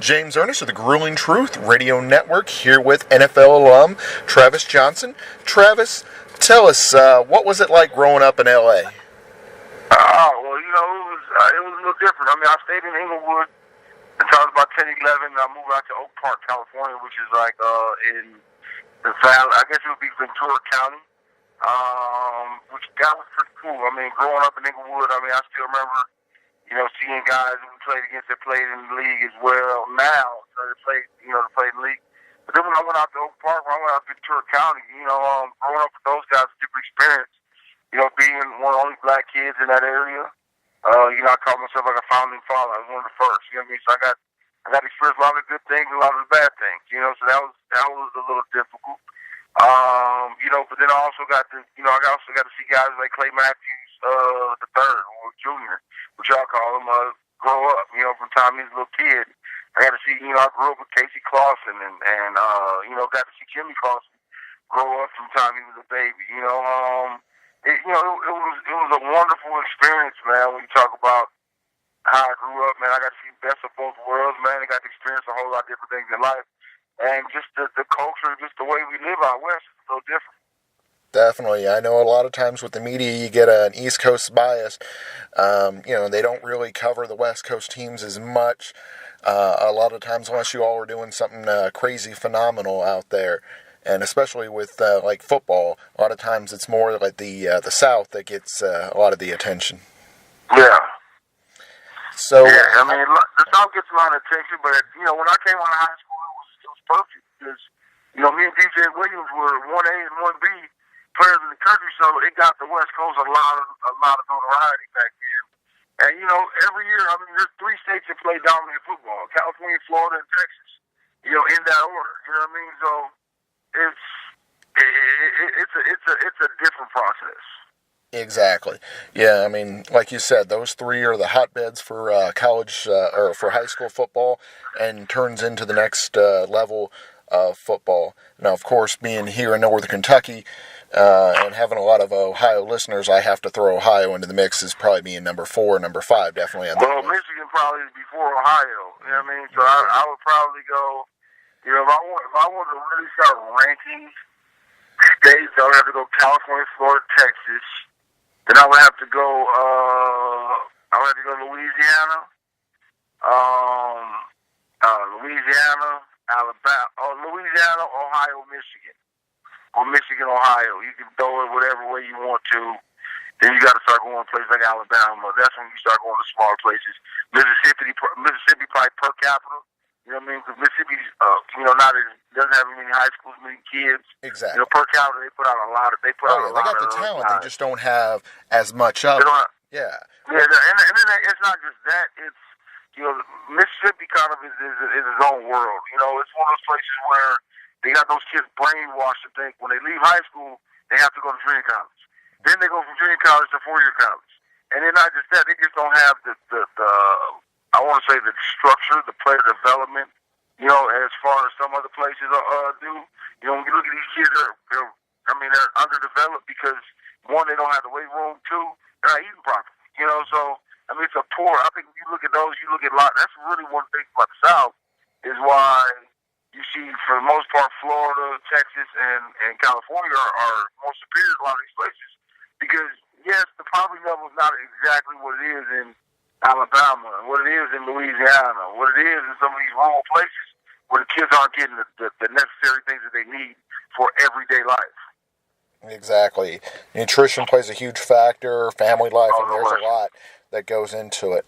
James Ernest of the Grueling Truth Radio Network here with NFL alum Travis Johnson. Travis, tell us, what was it like growing up in L.A.? Well, it was a little different. I mean, I stayed in Inglewood until I was about 10, 11. I moved out to Oak Park, California, which is like in the valley. I guess it would be Ventura County, which that was pretty cool. I mean, growing up in Inglewood, I mean, I still remember, seeing guys who we played against that played in the league as well now. So they played in the league. But then when I went out to Oak Park, when I went out to Ventura County, growing up with those guys was a different experience. Being one of the only black kids in that area, I call myself like a founding father. I was one of the first. You know what I mean? So I got to experience a lot of the good things and a lot of the bad things. So that was a little difficult. But then I also got to see guys like Clay Matthews, the third or junior, which y'all call him, grow up. From the time he was a little kid. I got to see. I grew up with Casey Clausen and got to see Jimmy Clausen grow up from the time he was a baby. It was a wonderful experience, man. When you talk about how I grew up, man, I got to see the best of both worlds, man. I got to experience a whole lot of different things in life, and just the culture, just the way we live out west is so different. Definitely. I know a lot of times with the media you get an East Coast bias. They don't really cover the West Coast teams as much. A lot of times unless you all are doing something crazy phenomenal out there. And especially with like football, a lot of times it's more like the South that gets a lot of the attention. Yeah. So yeah, I mean, the South gets a lot of attention, but when I came out of high school, it was perfect because me and DJ Williams were 1A and 1B players in the country, so it got the West Coast a lot of notoriety back then. And every year, I mean, there's 3 states that play dominant football: California, Florida, and Texas. In that order. You know what I mean? So it's a different process. Exactly. Yeah, I mean, like you said, those 3 are the hotbeds for college or for high school football, and turns into the next level of football. Now, of course, being here in Northern Kentucky and having a lot of Ohio listeners, I have to throw Ohio into the mix as probably being number 4, number 5, definitely. Well, Michigan probably is before Ohio. You know what I mean? So I would probably go. If I want to really start ranking states, I would have to go California, Florida, Texas. Then I would have to go. Louisiana, Louisiana, Ohio, Michigan, or Michigan, Ohio. You can throw it whatever way you want to. Then you got to start going to places like Alabama. That's when you start going to smaller places. Mississippi probably per capita. You know what I mean? Because Mississippi's, doesn't have many high schools, many kids. Exactly. Per capita, they put out a lot of. They got the talent. They just don't have as much of it. Yeah. Yeah, and then it's not just that. It's Mississippi kind of is its own world. It's one of those places where they got those kids brainwashed to think when they leave high school they have to go to junior college. Then they go from junior college to 4-year college, and then not just that, they just don't have the I want to say the structure, the player development, as far as some other places do. When you look at these kids, they're underdeveloped because, one, they don't have the weight room, 2, they're not eating properly. So, I mean, it's a poor. I think if you look at those, you look at a lot. That's really one thing about the South is why you see, for the most part, Florida, Texas, and California are more superior to a lot of these places. Because, yes, the poverty level is not exactly what it is in Alabama, what it is in Louisiana, what it is in some of these rural places where the kids aren't getting the necessary things that they need for everyday life. Exactly. Nutrition plays a huge factor, family life, and there's a lot that goes into it.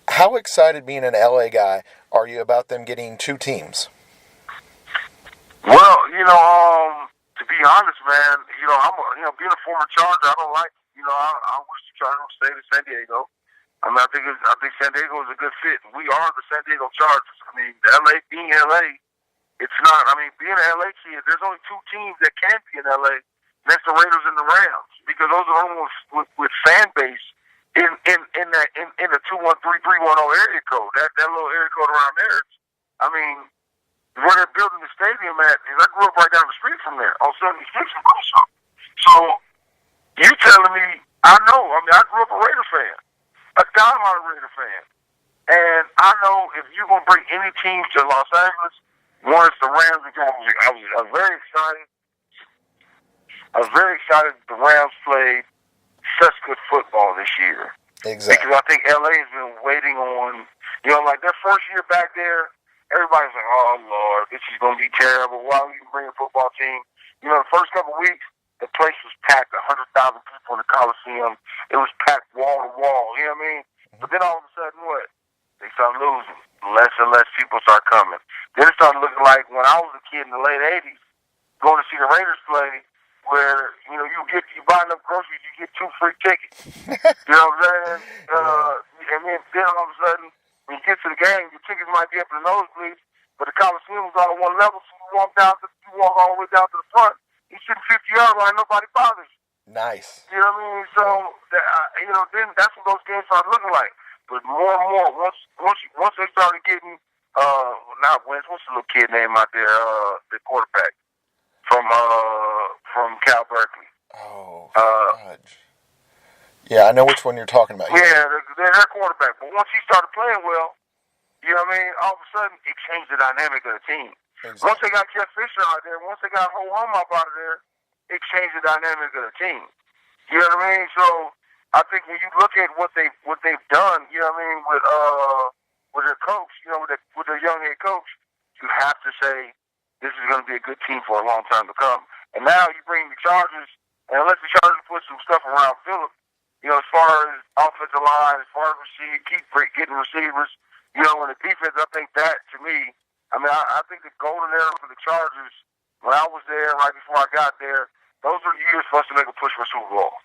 How excited, being an LA guy, are you about them getting 2 teams? Well, to be honest, man, I'm being a former Charger, I don't like, I wish the Chargers would stay in San Diego. I mean, I think San Diego is a good fit. We are the San Diego Chargers. I mean, being LA, it's not. I mean, being an LA kid, there's only 2 teams that can be in LA. And that's the Raiders and the Rams, because those are almost with fan base in the 213-310 area code. That little area code around there. I mean, where they're building the stadium at is, I grew up right down the street from there on 76 in Crenshaw. So you telling me? I know. I mean, I grew up a Raider fan. A diehard Raider fan. And I know if you're going to bring any team to Los Angeles, one is the Rams. I was very excited. I was very excited that the Rams played such good football this year. Exactly. Because I think LA has been waiting on, like their first year back there, everybody's like, oh, Lord, this is going to be terrible. Why would you bring a football team? The first couple of weeks, the place was packed, 100,000 people in the Coliseum. It was packed wall to wall, you know what I mean? But then all of a sudden, what? They start losing. Less and less people start coming. Then it started looking like when I was a kid in the late 80s, going to see the Raiders play, where, you buy enough groceries, you get 2 free tickets. You know what I'm saying? And then all of a sudden, when you get to the game, your tickets might be up in the nosebleeds, but the Coliseum is all at one level, so you walk all the way down to the front, you sit 50-yard line, nobody bothers you. Nice. You know what I mean? So, then that's what those games started looking like. But more and more, once they started getting, not Wentz, what's the little kid name out there, the quarterback from Cal Berkeley. Oh, fudge. Yeah, I know which one you're talking about. Yeah, they're their quarterback. But once he started playing well, you know what I mean, all of a sudden, it changed the dynamic of the team. Exactly. Once they got Jeff Fisher out there, once they got Ho Hum up out of there, it changed the dynamic of the team. You know what I mean? So I think when you look at what they've done, you know what I mean, with their coach, with their young head coach, you have to say this is going to be a good team for a long time to come. And now you bring the Chargers, and unless the Chargers put some stuff around Phillip, as far as offensive line, as far as keep getting receivers, and the defense, I think that, to me, I think the golden era for the Chargers, when I was there, right before I got there, those were years for us to make a push for Super Bowl.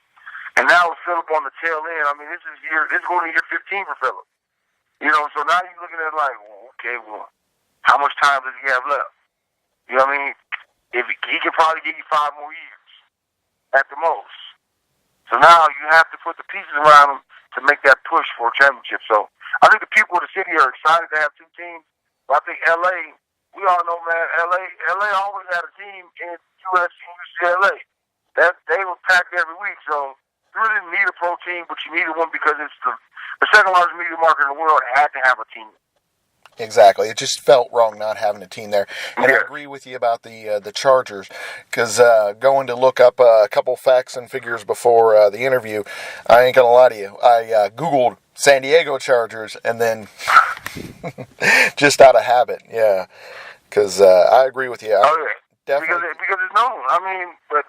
And now with Phillip on the tail end, this is going to year 15 for Phillip. So now you're looking at it like, how much time does he have left? You know what I mean? If he could probably give you 5 more years at the most. So now you have to put the pieces around him to make that push for a championship. So I think the people of the city are excited to have 2 teams. But I think LA, we all know, man, LA always had a team in USC and UCLA. They were packed every week. So you really didn't need a pro team, but you needed one because it's the second largest media market in the world. It had to have a team. Exactly. It just felt wrong not having a team there. And I agree with you about the Chargers, because going to look up a couple facts and figures before the interview, I ain't going to lie to you. I Googled San Diego Chargers, and then just out of habit, yeah. Because I agree with you. Definitely. Because it's known. But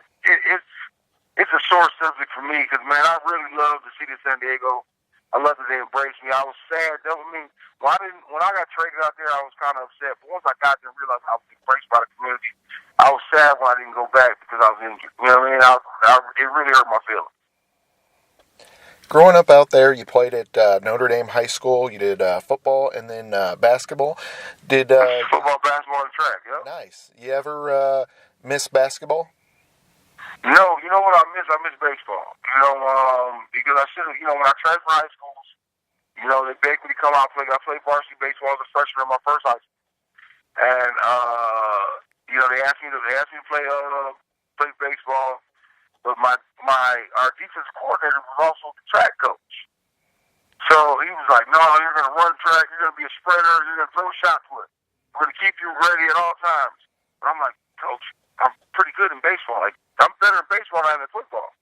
it's a sore subject for me, because, man, I really love the city of San Diego. I love that they embraced me. I was sad. When I got traded out there, I was kind of upset. But once I got there and realized I was embraced by the community, I was sad when I didn't go back because I was injured. You know what I mean? It really hurt my feelings. Growing up out there, you played at Notre Dame High School. You did football and then basketball. Did football, basketball, and track. Yep. Nice. You ever miss basketball? No, you know what I miss? I miss baseball. Because I should have, when I transferred high schools, they begged me to come out and play. I played varsity baseball as a freshman in my first high school. And, they asked me to play baseball. But our defense coordinator was also the track coach. So he was like, no, you're going to run track, you're going to be a sprinter, you're going to throw shot put. We're going to keep you ready at all times. And I'm like, Coach, I'm pretty good in baseball. Like, I'm better in baseball than I am in football.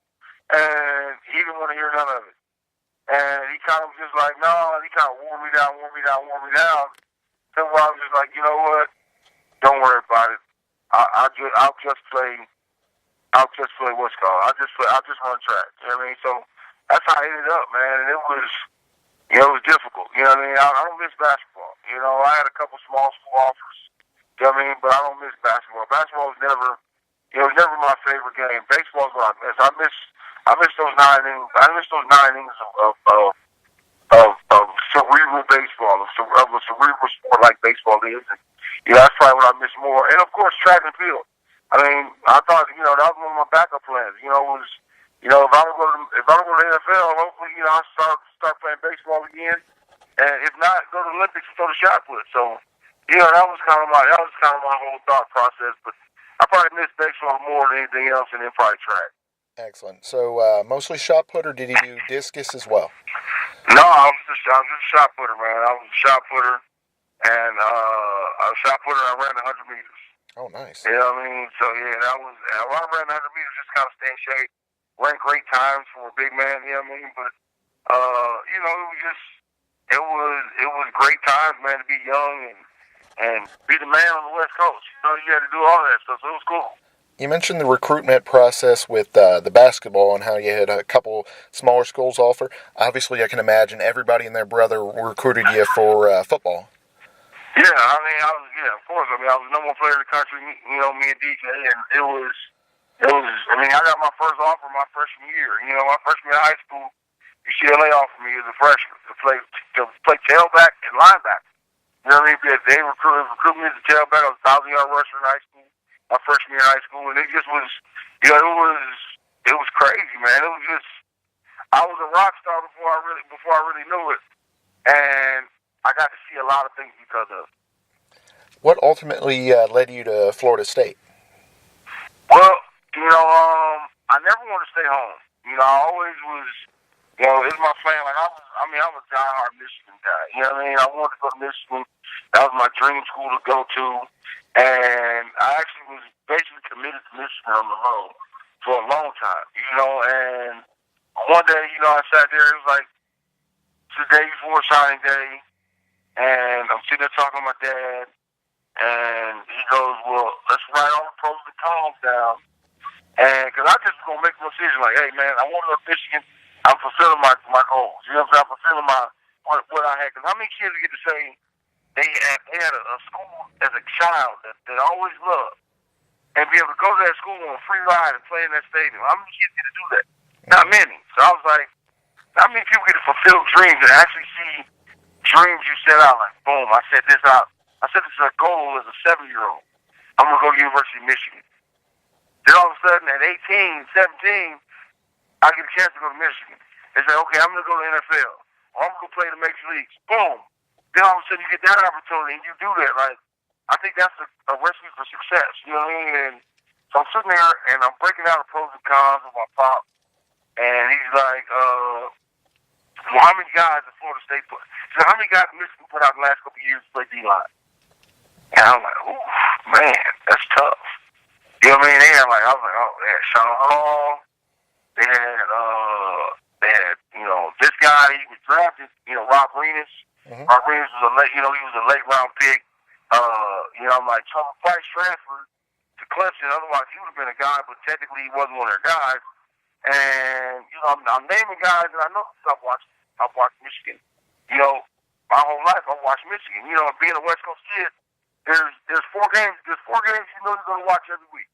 And he didn't want to hear none of it. And he kind of was just like, no, and he kind of wore me down. So I was just like, you know what? Don't worry about it. I'll just play what's called. I'll just run track. You know what I mean? So that's how I ended up, man. And it was difficult. You know what I mean? I don't miss basketball. I had a couple small school offers. You know what I mean? But I don't miss basketball. Basketball was never my favorite game. Baseball is what I miss. I miss those 9 innings. I miss those 9 innings of cerebral baseball, of a cerebral sport like baseball is. And, that's probably what I miss more. And of course, track and field. I thought, that was one of my backup plans. If I don't go to the NFL, hopefully, I start playing baseball again. And if not, go to the Olympics and throw the shot put. So, that was kind of my whole thought process. But I probably miss baseball more than anything else, and then probably track. Excellent. So, mostly shot put, or did he do discus as well? No, I was just a shot putter, man. I was a shot putter, and I was a shot putter. I ran 100 meters. Oh, nice. You know what I mean? So yeah, that was when I ran 100 meters, just kind of stay in shape. Ran great times for a big man. You know what I mean? But you know, it was great times, man, to be young and be the man on the West Coast. You know, you had to do all that stuff, so it was cool. You mentioned the recruitment process with the basketball and how you had a couple smaller schools offer. Obviously, I can imagine everybody and their brother recruited you for football. Yeah, I mean, of course. I mean, I was the number one player in the country, you know, me and DJ, and it was, I mean, I got my first offer my freshman year. You know, my freshman year of high school, UCLA offered me as a freshman to play tailback and linebacker. You know what I mean? They recruited me as a tailback. I was a 1,000-yard rusher in high school, my freshman year of high school, and it just was, you know, it was crazy, man. It was just, I was a rock star before I really knew it, and I got to see a lot of things because of it. What ultimately led you to Florida State? Well, you know, I never wanted to stay home. You know, I always was, you know, it's my plan. Like, I'm a diehard Michigan guy. You know what I mean? I wanted to go to Michigan. That was my dream school to go to. And I actually was basically committed to Michigan on the road for a long time, you know. And one day, you know, I sat there. It was like the day before signing day. And I'm sitting there talking to my dad. And he goes, well, let's write all the pros and cons down. And because I just was going to make a decision like, hey, man, I want to go to Michigan. I'm fulfilling my goals. You know what I'm saying? I'm fulfilling what I had. Because how many kids get to say they had a school as a child that always loved and be able to go to that school on a free ride and play in that stadium? How many kids get to do that? Not many. So I was like, how many people get to fulfill dreams and actually see dreams you set out? Like, boom, I set this out. I set this as a goal as a 7-year-old. I'm going to go to University of Michigan. Then all of a sudden at 18, 17, I get a chance to go to Michigan. They say, okay, I'm going to go to the NFL. Or I'm going to go play in the major leagues. Boom. Then all of a sudden you get that opportunity and you do that. Like, I think that's a recipe for success. You know what I mean? And so I'm sitting there and I'm breaking down the pros and cons with my pop. And he's like, well, how many guys at Florida State put? So how many guys Michigan put out the last couple of years to play D-line? And I'm like, ooh, man, that's tough. You know what I mean? I was like, oh, they had Sean Hall. They had, you know, this guy, he was drafted, you know, Rob Renis. Mm-hmm. Rob Renis was he was a late round pick. You know, I'm like, Trevor Price transferred to Clemson. Otherwise, he would have been a guy, but technically he wasn't one of their guys. And, you know, I'm naming guys that I know I've watched Michigan. You know, my whole life I've watched Michigan. You know, being a West Coast kid, there's 4 games. There's 4 games you know you're going to watch every week.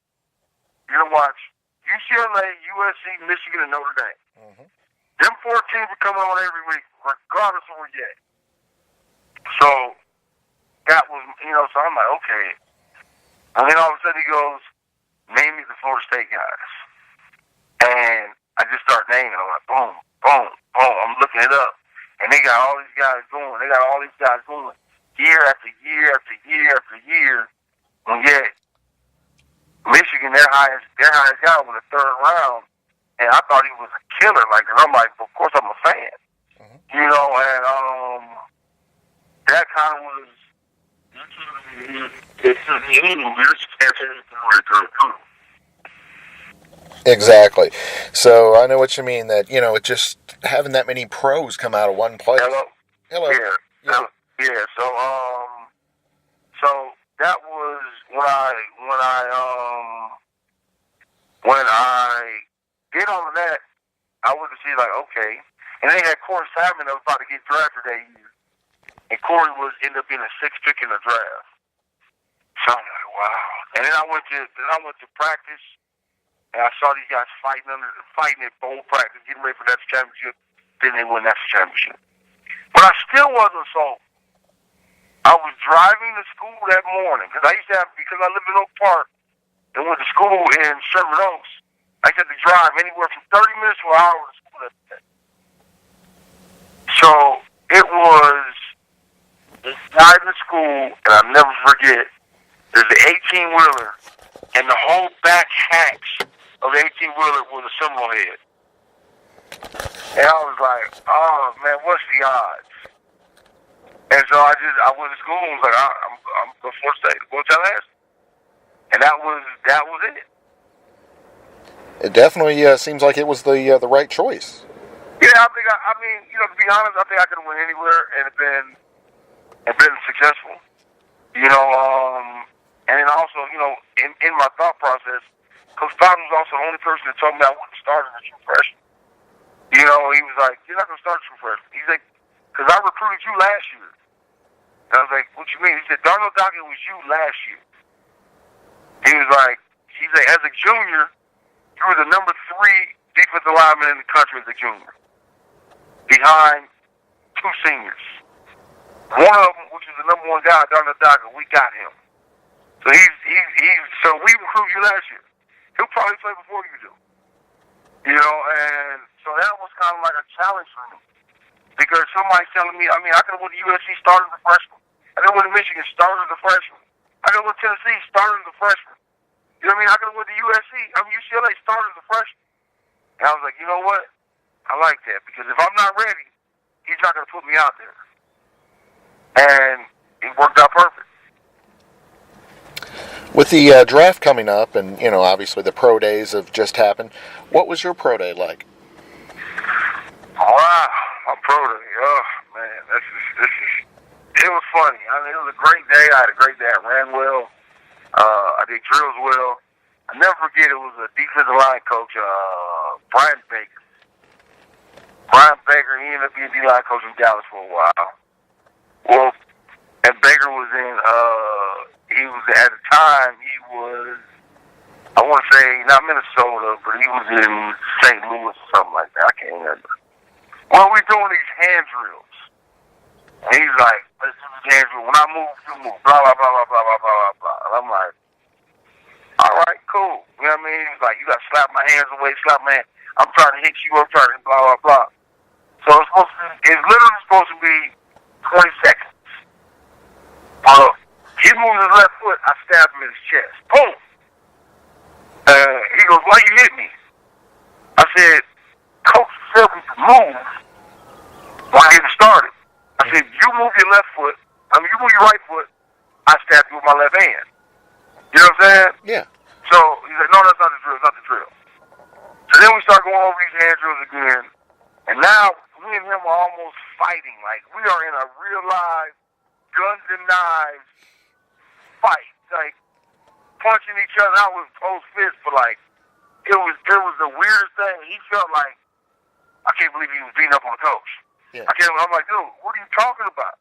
You're going to watch UCLA, USC, Michigan, and Notre Dame. Mm-hmm. Them 4 teams are coming on every week, regardless of where you're at. So, that was, you know, so I'm like, okay. And then all of a sudden he goes, name me the Florida State guys. And I just start naming. I'm like, boom, boom, boom. I'm looking it up. And they got all these guys going. They got all these guys going year after year after year after year. And yet, Michigan, their highest guy was the 3rd round. And I thought he was a killer. Like, and I'm like, of course I'm a fan. Mm-hmm. You know, and that kind of was. Exactly. So I know what you mean. That, you know, it just having that many pros come out of one place. Hello. Yeah. Yeah. So that was when I did all of that. I went to see like, okay, and they had Corey Simon that was about to get drafted that year, and Corey ended up being a 6th pick in the draft. So I'm like, wow. And then I went to practice. And I saw these guys fighting at bowl practice, getting ready for that championship. Then they won that championship. But I still wasn't sold. I was driving to school that morning because I lived in Oak Park and went to school in Sherman Oaks. I used to have to drive anywhere from 30 minutes to an hour to school every day. So it was driving to school, and I'll never forget. There's the 18-wheeler, and the whole back hatch of the 18-wheeler was a Seminole head. And I was like, oh man, what's the odds? And so I went to school and was like, I'm going to Florida State, going to Tallahassee. And that was it. It definitely seems like it was the right choice. Yeah, I think I mean, to be honest, I think I could have went anywhere and been successful. And then also, in my thought process, Coach Bowden was also the only person that told me I wouldn't start as a true freshman. He was like, you're not going to start as a true freshman. He's like, because I recruited you last year. And I was like, what you mean? He said, Darnell Dockett was you last year. He was like, as a junior, you were the number 3 defensive lineman in the country as a junior, behind 2 seniors. One of them, which is the number 1 guy, Darnell Dockett, we got him. So so we recruited you last year. He'll probably play before you do. And so that was kind of like a challenge for me. Because somebody's telling me, I could have went to USC, started as a freshman. I could have went to Michigan, started as a freshman. I could have went to Tennessee, started as a freshman. You know what I mean? I could have went to USC, UCLA, started as a freshman. And I was like, you know what? I like that. Because if I'm not ready, he's not going to put me out there. And it worked out perfect. With the draft coming up, and obviously the pro days have just happened, what was your pro day like? Wow, my pro day. Oh man, it was funny. It was a great day. I had a great day. I ran well. I did drills well. I never forget. It was a defensive line coach, Brian Baker. He ended up being D-line coach in Dallas for a while. Well, and Baker was at the time, I want to say, not Minnesota, but he was in St. Louis or something like that. I can't remember. Well, we're doing these hand drills. And he's like, let's do this hand drill. When I move, you move. Blah, blah, blah, blah, blah, blah, blah, blah. And I'm like, all right, cool. You know what I mean? He's like, you got to slap my hands away, slap my hand. I'm trying to hit you. I'm trying to blah, blah, blah. So it's literally supposed to be 20 seconds. He moves his left foot, I stab him in his chest. Boom! He goes, why you hit me? I said, Coach said we could move. Why didn't it start it? I said, you move your left foot, you move your right foot, I stab you with my left hand. You know what I'm saying? Yeah. So he's like, no, that's not the drill, it's not the drill. So then we start going over these hand drills again, and now me and him are almost fighting. Like, we are in a real live guns and knives fight, like punching each other out with closed fists, but like it was the weirdest thing. He felt like, I can't believe he was beating up on the coach. Yeah. I'm like, dude, what are you talking about?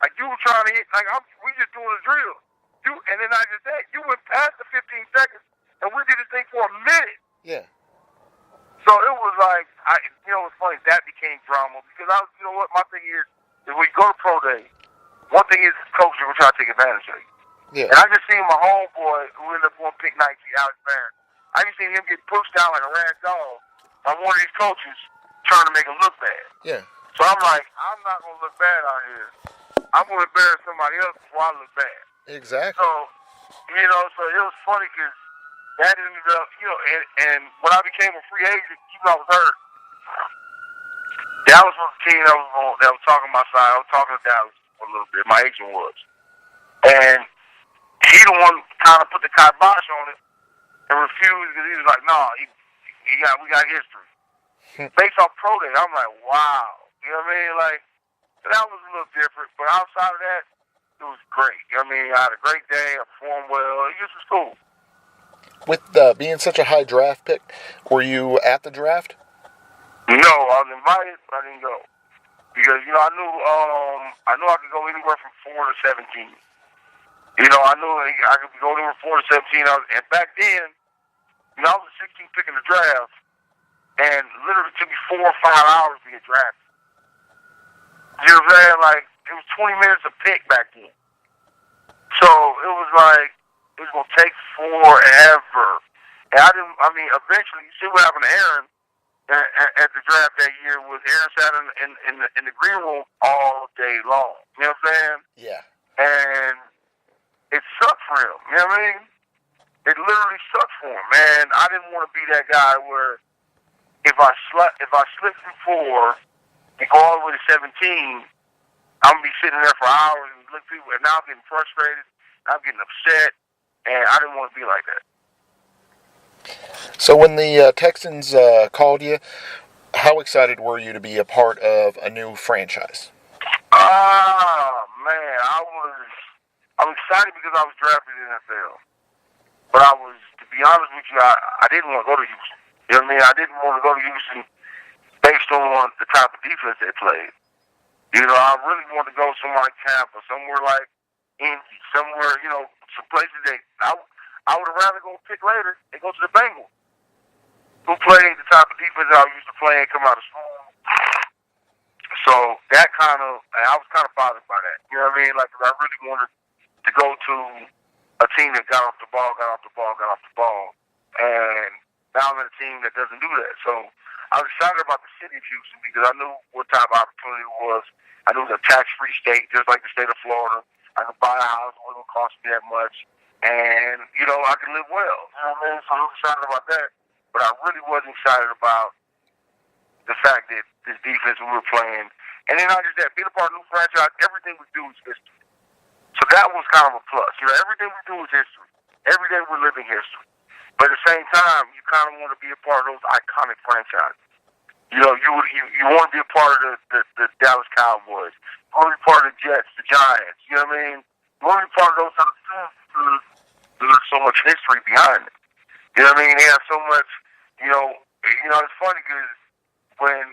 Like, you were trying to hit, like, we just doing a drill. And then I just said, you went past the 15 seconds, and we did this thing for a minute. Yeah. So it was like, it's funny, that became drama, because my thing is when you go to pro day, one thing is coaches will try to take advantage of you. Yeah. And I just seen my homeboy who ended up on pick 19, Alex Barron. I just seen him get pushed down like a rag doll by one of these coaches trying to make him look bad. Yeah. So I'm like, I'm not going to look bad out here. I'm going to embarrass somebody else before I look bad. Exactly. So, so it was funny because that ended up, and when I became a free agent, I was hurt. Dallas was the team that was talking my side. I was talking to Dallas for a little bit. My agent was. And he the one kind of put the kibosh on it and refused because he was like, no, we got history. Based off pro day, I'm like, wow. You know what I mean? Like, that was a little different. But outside of that, it was great. You know what I mean? I had a great day. I performed well. It just was cool. With being such a high draft pick, were you at the draft? No, I was invited, but I didn't go. Because, I knew I could go anywhere from 4 to 17. I knew I could go anywhere from 4 to 17. And back then, I was a 16 pick in the draft, and literally it took me 4 or 5 hours to get drafted. You know what I'm saying? Like, it was 20 minutes a pick back then. So it was like, it was going to take forever. And eventually, you see what happened to Aaron at the draft that year was Aaron sat in the green room all day long. You know what I'm saying? Yeah. And it sucked for him. You know what I mean? It literally sucked for him, man. I didn't want to be that guy where if I slip through 4 and go all the way to 17, I'm gonna be sitting there for hours and look people, and now I'm getting frustrated. I'm getting upset, and I didn't want to be like that. So when the Texans called you, how excited were you to be a part of a new franchise? Oh man, I was excited because I was drafted in the NFL. But to be honest with you, I didn't want to go to Houston. You know what I mean? I didn't want to go to Houston based on the type of defense they played. You know, I really wanted to go somewhere like Tampa, somewhere like Indy, somewhere, some places that I would have rather go pick later and go to the Bengals, who played the type of defense I used to play and come out of school. So I was kind of bothered by that. You know what I mean? Like, I really wanted to go to a team that got off the ball. And now I'm in a team that doesn't do that. So I was excited about the city of Houston because I knew what type of opportunity it was. I knew it was a tax-free state, just like the state of Florida. I could buy a house, it wasn't going to cost me that much. And, I could live well. You know what I mean? So I was excited about that. But I really wasn't excited about the fact that this defense we were playing. And then not just that, being a part of a new franchise, everything we do is history. So that was kind of a plus. Everything we do is history. Every day we're living history. But at the same time, you kind of want to be a part of those iconic franchises. You want to be a part of the Dallas Cowboys. You want to be part of the Jets, the Giants. You know what I mean? You want to be part of those other teams because there's so much history behind it. You know what I mean? They have so much, it's funny because when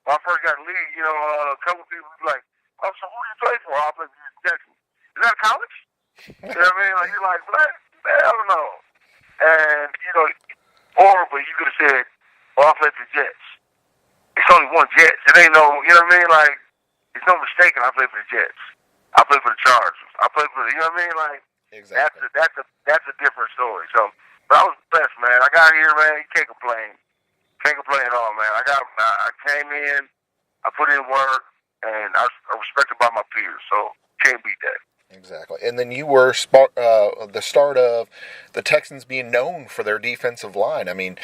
I first got in the league, a couple people would be like, oh, so who do you play for? I play for the Texans. Is that college? You know what I mean? Like, you're like, what? Man, I don't know. And, but you could have said, well, I play for the Jets. It's only one Jets. It ain't no, you know what I mean? Like, it's no mistaking I play for the Jets. I play for the Chargers. I play for the, you know what I mean? Like, exactly. That's a different story. So, but I was blessed, man. I got here, man. You can't complain. Can't complain at all, man. I came in, I put in work, and I was respected by my peers. So, can't beat that. Exactly. And then you were the start of the Texans being known for their defensive line. I mean,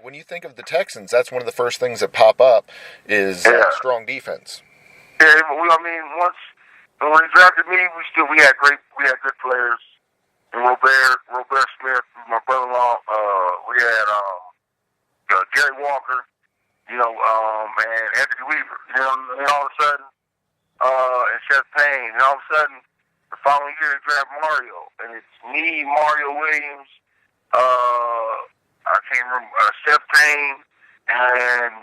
when you think of the Texans, that's one of the first things that pop up is strong defense. Yeah, once when they drafted me, we had good players. And Robert Smith, my brother-in-law, we had Gary Walker, and Anthony Weaver. And all of a sudden, and Seth Payne, and all of a sudden, the following year, they draft Mario, and it's me, Mario Williams, I can't remember, Seth Payne, and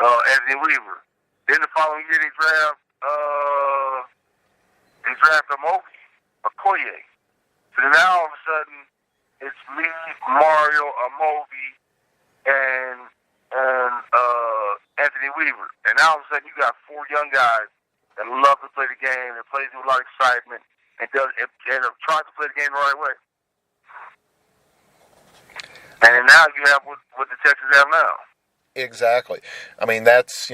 Anthony Weaver. Then the following year, they draft Okoye. So then now all of a sudden, it's me, Mario, Amobi, and Anthony Weaver. And now all of a sudden, you got 4 young guys that love to play the game, that plays with a lot of excitement, and tries to play the game the right way. And now you have what the Texans have now. Exactly. I mean, that's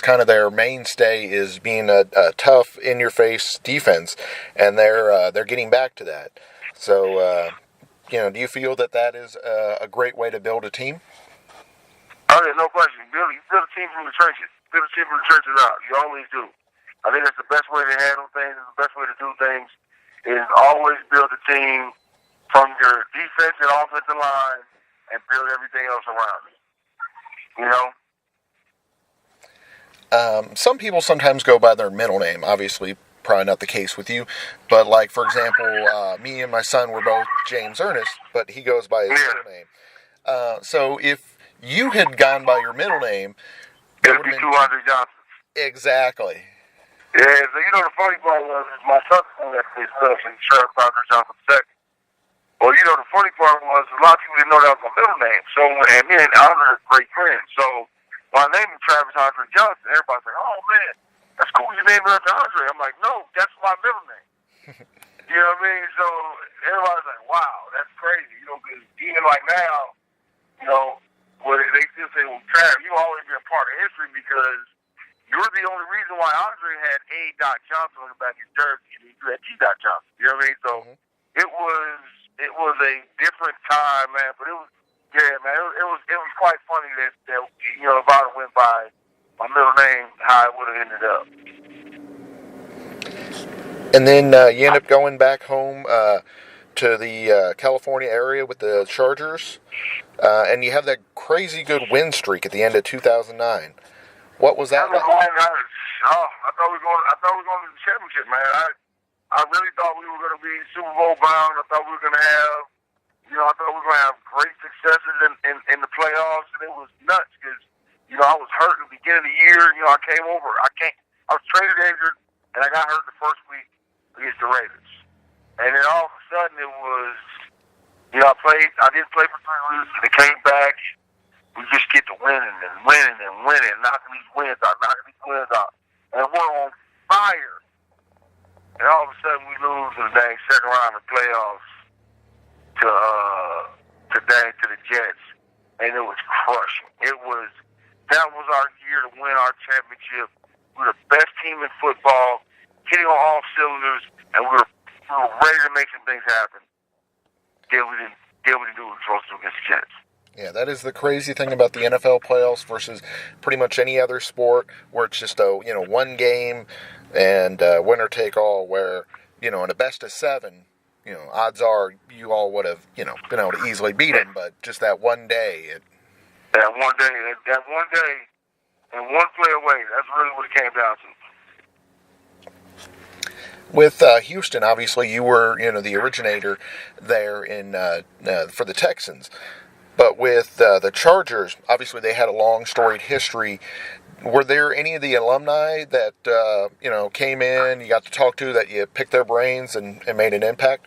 kind of their mainstay is being a tough, in-your-face defense, and they're getting back to that. So, do you feel that is a great way to build a team? Oh, yeah, no question. You build a team from the trenches. Build a team from the trenches out. You always do. I think that's the best way to handle things. The best way to do things is always build a team from your defense and offensive line and build everything else around it. Some people sometimes go by their middle name. Obviously, probably not the case with you. But, like, for example, me and my son were both James Ernest, but he goes by his middle name. So if you had gone by your middle name, it would be 200 Johnson. Exactly. Yeah, so the funny part was my son that plays stuff and Sheriff Dr. Johnson II. Well, the funny part was a lot of people didn't know that was my middle name. So, and me and Andre are great friends. So, when I named him Travis Andre Johnson, everybody's like, oh man, that's cool you named him after Andre. I'm like, no, that's my middle name. You know what I mean? So, everybody's like, wow, that's crazy. Because even like now, where they still say, well, Travis, you've always been a part of history because you're the only reason why Andre had A. Johnson on the back of his jersey and you had T. Johnson. You know what I mean? So it was a different time, man. But it was Yeah, man, it was quite funny that you know, if I went by my middle name, how it would have ended up. And then you end up going back home to the California area with the Chargers, and you have that crazy good win streak at the end of 2009. What was that like? I thought we were going to the championship, man. I really thought we were going to be Super Bowl bound. I thought we were going to have, you know, I thought we were going to have great successes in the playoffs, and it was nuts because, you know, I was hurt at the beginning of the year. You know, I came over. I was traded injured, and I got hurt the first week against the Raiders. And then all of a sudden it was, you know, I didn't play for 3 weeks, and it came back. We just get to winning and winning and winning, knocking these wins out. And we're on fire. And all of a sudden we lose in the dang second round of playoffs to the Jets. And it was crushing. That was our year to win our championship. We were the best team in football, hitting on all cylinders, and we were ready to make some things happen. Then we didn't do what we were supposed to against the Jets. Yeah, that is the crazy thing about the NFL playoffs versus pretty much any other sport where it's just a, you know, one game and winner take all, where, you know, in a best of 7, you know, odds are you all would have, you know, been able to easily beat them, but just that one day. That one day, and one play away, that's really what it came down to. With Houston, obviously, you were, you know, the originator there for the Texans. But with the Chargers, obviously they had a long, storied history. Were there any of the alumni that, you know, came in, you got to talk to, that you picked their brains and made an impact?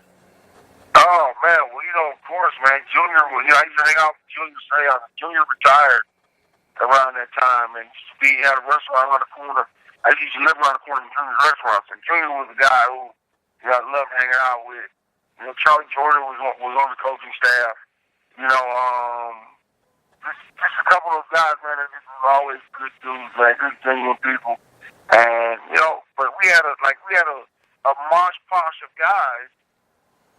Oh, man, well, you know, of course, man, Junior, you know, I used to hang out with Junior. Junior retired around that time, and he had a restaurant around the corner. I used to live around the corner from Junior's restaurants, and Junior was the guy who, you know, I loved hanging out with. You know, Charlie Jordan was on the coaching staff. You know, just a couple of guys, man, that just was always good dudes, man, good genuine people. And, you know, but we had a mosh posh of guys,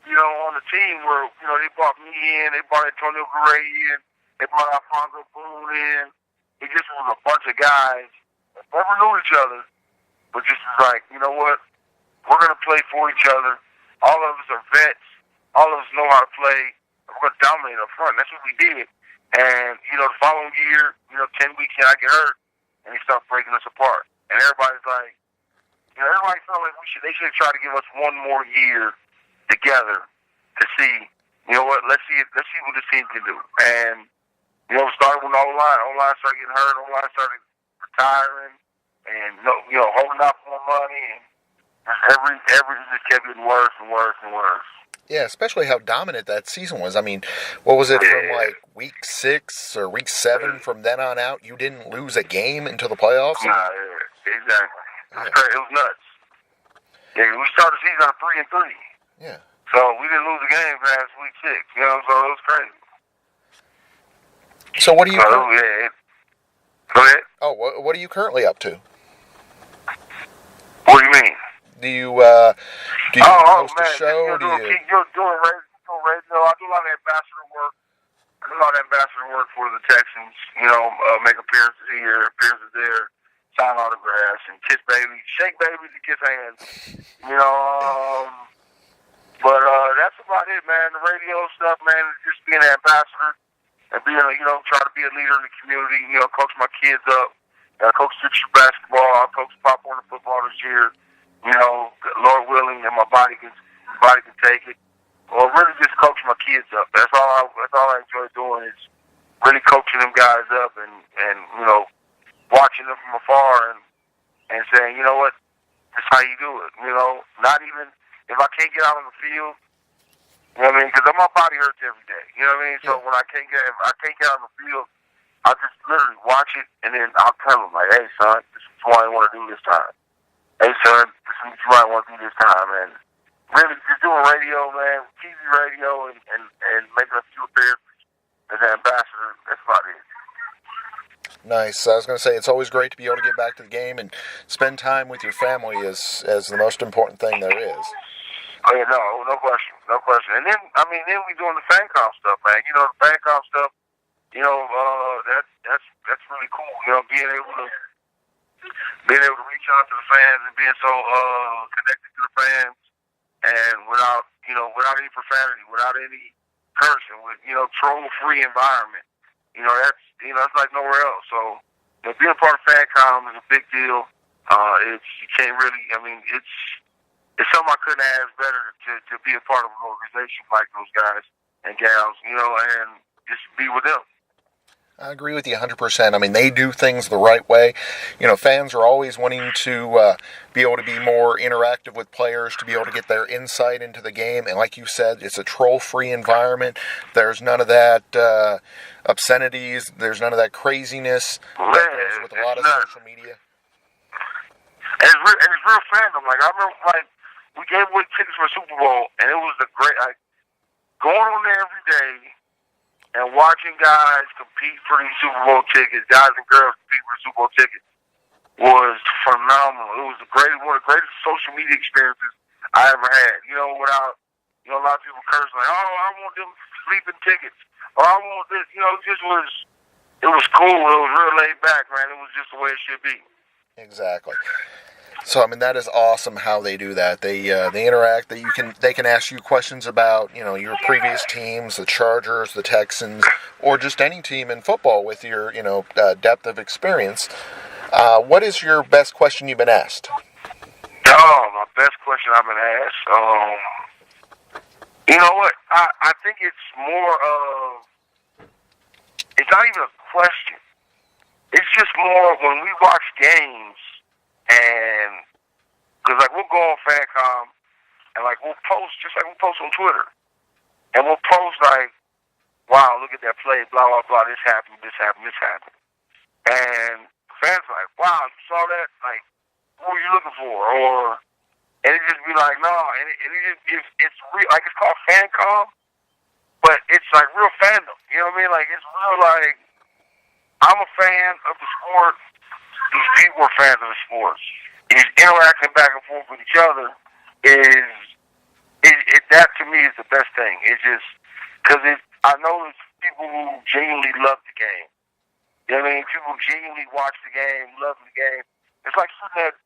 you know, on the team where, you know, they brought me in, they brought Antonio Gray in, they brought Alfonso Boone in. It just was a bunch of guys that never knew each other, but just was like, you know what, we're going to play for each other. All of us are vets. All of us know how to play. We're going to dominate up front. That's what we did. And, you know, the following year, you know, 10 weeks in, I get hurt, and they start breaking us apart. And everybody's like, you know, everybody felt like they should try to give us one more year together to see, you know what, let's see what this team can do. And, you know, it started with O-line started getting hurt, O-line started retiring, and, you know, holding out more money, and every just kept getting worse and worse and worse. Yeah, especially how dominant that season was. I mean, what was it, from like week 6 or week 7, from then on out, you didn't lose a game until the playoffs? Nah, yeah, exactly. It was crazy. It was nuts. Yeah, we started the season on 3-3. Yeah. So we didn't lose a game past week 6. You know, so it was crazy. So what do you? Go ahead. Oh, what are you currently up to? What do you mean? Do you host a show? You're doing radio. I do a lot of ambassador work. For the Texans. You know, make appearances here, appearances there, sign autographs, and kiss babies, shake babies, and kiss hands. You know, but that's about it, man. The radio stuff, man, just being an ambassador and being, you know, trying to be a leader in the community. You know, coach my kids up. I coach 6U basketball. I coach Pop Warner football this year. You know, Lord willing, and my body can take it. Or really just coach my kids up. That's all I enjoy doing, is really coaching them guys up and you know, watching them from afar and saying, you know what, this is how you do it. You know, not even if I can't get out on the field. You know what I mean? Because my body hurts every day. You know what I mean? So when if I can't get out on the field, I'll just literally watch it, and then I'll tell them, like, hey son, this is what I want to do this time. Hey son, this is what you might want to do this time, and really just doing radio, man, TV radio, and making a few appearances as an ambassador. That's about it. Nice. I was going to say, it's always great to be able to get back to the game and spend time with your family is the most important thing there is. Oh yeah, no question, no question. And then then we doing the FanCom stuff, man. You know, the FanCom stuff. You know, that's really cool. You know, being able to reach out to the fans and being so connected to the fans, and without any profanity, without any cursing, with troll-free environment. It's like nowhere else. So being a part of FanCom is a big deal. You can't really. It's something I couldn't ask better to be a part of an organization like those guys and gals. And just be with them. I agree with you 100%. I mean, they do things the right way. Fans are always wanting to be able to be more interactive with players, to be able to get their insight into the game. And like you said, it's a troll-free environment. There's none of that obscenities. There's none of that craziness that goes with a lot of social media. And it's real fandom. Like, I remember, we gave away tickets for a Super Bowl, and it was going on there every day and watching guys compete for these Super Bowl tickets, guys and girls compete for Super Bowl tickets, was phenomenal. It was one of the greatest social media experiences I ever had. Without a lot of people cursing like, "Oh, I want them sleeping tickets," or "I want this." It was cool. It was real laid back, man. It was just the way it should be. Exactly. So that is awesome how they do that. They interact. They can ask you questions about your previous teams, the Chargers, the Texans, or just any team in football with your depth of experience. What is your best question you've been asked? Oh, my best question I've been asked. You know what? I think it's more of. It's not even a question. It's just more when we watch games. And because we'll go on FanCom and we'll post just like we post on Twitter, and we'll post wow, look at that play, blah blah blah, this happened, and fans are like, wow, you saw that, what were you looking for? And it just be like, no, and it's real, it's called FanCom, but it's real fandom, you know what I mean? It's real I'm a fan of the sport. These people are fans of the sports. Is interacting back and forth with each other that to me is the best thing. It's just because I know there's people who genuinely love the game. You know what I mean? People who genuinely watch the game, love the game. It's like sitting at,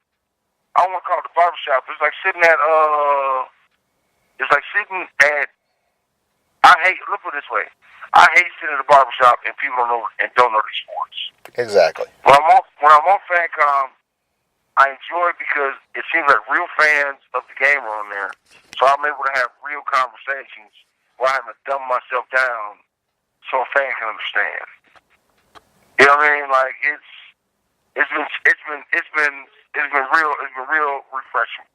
I don't want to call it the barbershop. It's like sitting at look put it this way. I hate sitting at a barbershop and people don't know the sports. Exactly. When I'm on FanCom, I enjoy it because it seems like real fans of the game are on there. So I'm able to have real conversations where I haven't dumb myself down so a fan can understand. You know what I mean? It's been real refreshing.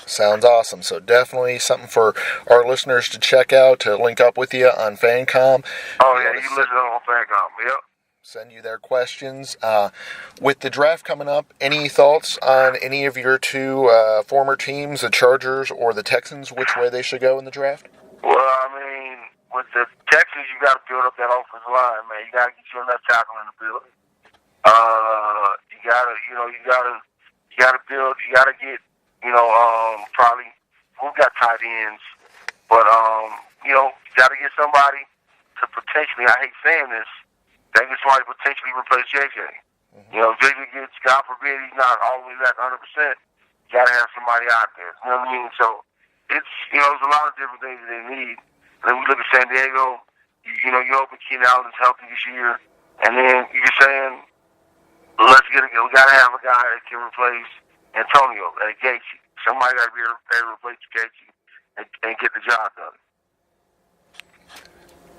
Sounds awesome. So definitely something for our listeners to check out, to link up with you on FanCom. Oh yeah, you listen on FanCom. Yep. Send you their questions. With the draft coming up, any thoughts on any of your two former teams, the Chargers or the Texans, which way they should go in the draft? Well, with the Texans, you got to build up that offensive line, man. You got to get your left tackle in the building. You got to build. You got to get, probably who got tight ends, but you got to get somebody to potentially. I hate saying this. They get somebody to potentially replace JJ. Mm-hmm. JJ gets, God forbid, he's not all the way back 100%. You got to have somebody out there. You know what I mean? So it's, there's a lot of different things that they need. And then we look at San Diego. You hoping Keenan Allen's healthy this year, and then you're saying, we got to have a guy that can replace Antonio at Gaethje. Somebody got to be able to replace Gaethje and get the job done.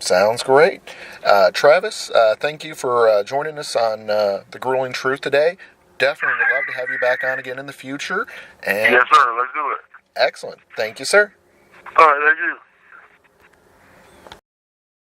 Sounds great. Travis, thank you for joining us on The Grueling Truth today. Definitely would love to have you back on again in the future. And yes, sir. Let's do it. Excellent. Thank you, sir. All right, thank you.